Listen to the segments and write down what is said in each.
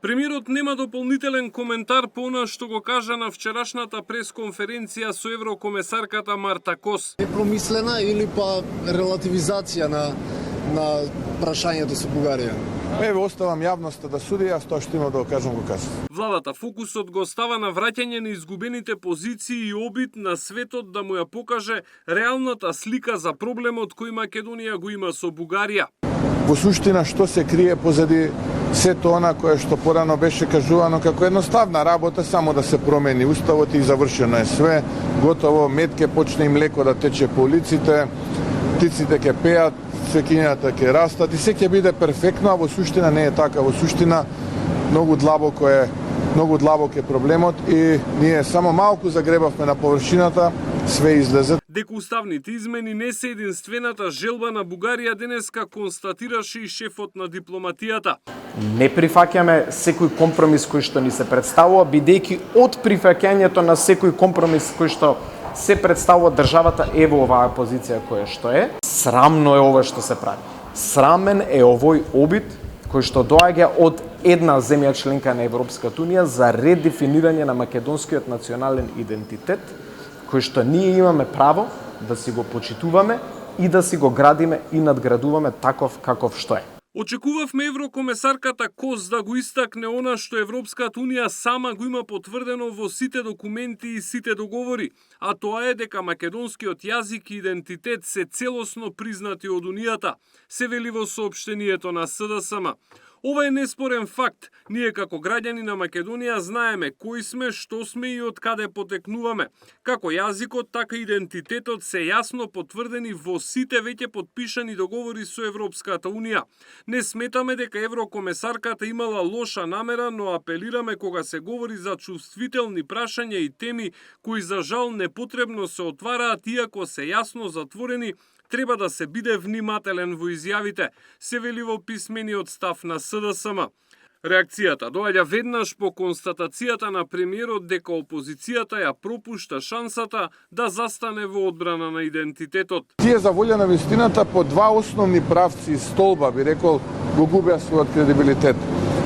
Премиерот нема дополнителен коментар по она што го кажа на вчерашната пресконференција со еврокомесарката Марта Кос. Непромислена или па релативизација на прашањето со Бугарија? Еве, оставам јавноста да суди, јас тоа што имам да го кажам, го кажам. Владата фокусот го става на враќање на изгубените позиции и обид на светот да му ја покаже реалната слика за проблемот кој Македонија го има со Бугарија. Во суштина, што се крие позади сето она кое што порано беше кажувано како едноставна работа, само да се промени уставот и завршено е све, готово, мед ке почне и млеко да тече по улиците, птиците ке пеат, свекињата ке растат и се ќе биде перфектно, а во суштина не е така. Во суштина многу длабок е проблемот и ние само малку загребавме на површината, све излезе. Дека уставните измени не се единствената желба на Бугарија денеска констатираше и шефот на дипломатијата. Не прифаќаме секој компромис кој што ни се представува, бидејќи од прифаќањето на секој компромис кој што се представува државата е во оваа позиција која што е. Срамно е ова што се прави. Срамен е овој обид кој што доаѓа од една земја членка на Европската унија за редефинирање на македонскиот национален идентитет, кој што ние имаме право да си го почитуваме и да си го градиме и надградуваме таков каков што е. Очекувавме еврокомесарката Кос да го истакне она што Европската унија сама го има потврдено во сите документи и сите договори, а тоа е дека македонскиот јазик и идентитет се целосно признати од унијата, се вели во соопштението на СДСМ. Ова е неспорен факт. Ние како граѓани на Македонија знаеме кои сме, што сме и од каде потекнуваме. Како јазикот, така и идентитетот се јасно потврдени во сите веќе потпишани договори со Европската унија. Не сметаме дека еврокомесарката имала лоша намера, но апелираме кога се говори за чувствителни прашања и теми кои за жал непотребно се отвараат иако се јасно затворени, треба да се биде внимателен во изјавите, се вели во писмениот став на СДСМ. Реакцијата доаѓа веднаш по констатацијата на премиерот дека опозицијата ја пропушта шансата да застане во одбрана на идентитетот. Тие за волја на вистината по два основни правци и столба, би рекол, го губеа својот кредибилитет.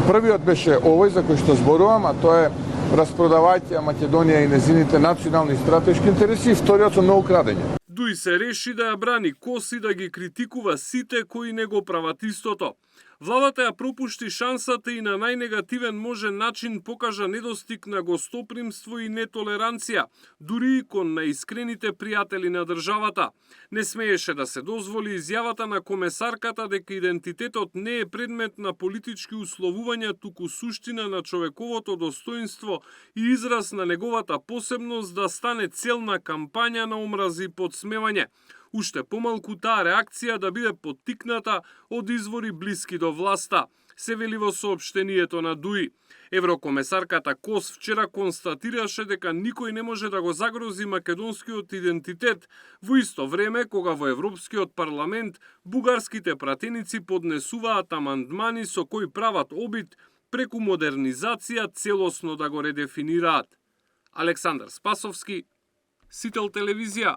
Првиот беше овој за кој што зборувам, а тоа е распродавање Македонија и незините национални и стратешки интереси, и вториот со многу крадење. Дуј се реши да ја брани Кос и да ги критикува сите кои не го прават истото. Владата ја пропушти шансата и на најнегативен можен начин покажа недостиг на гостопримство и нетолеранција, дури и кон наискрените пријатели на државата. Не смееше да се дозволи изјавата на комесарката дека идентитетот не е предмет на политички условувања, туку суштина на човековото достоинство и израз на неговата посебност да стане цел на кампања на омрази и подсмевање. Уште помалку таа реакција да биде поттикната од извори блиски до власта, се вели во соопштението на ДУИ. Еврокомесарката Кос вчера констатираше дека никој не може да го загрози македонскиот идентитет, во исто време кога во Европскиот парламент бугарските пратеници поднесуваат амандмани со кои прават обид преку модернизација целосно да го редефинираат. Александар Спасовски, Сител телевизија.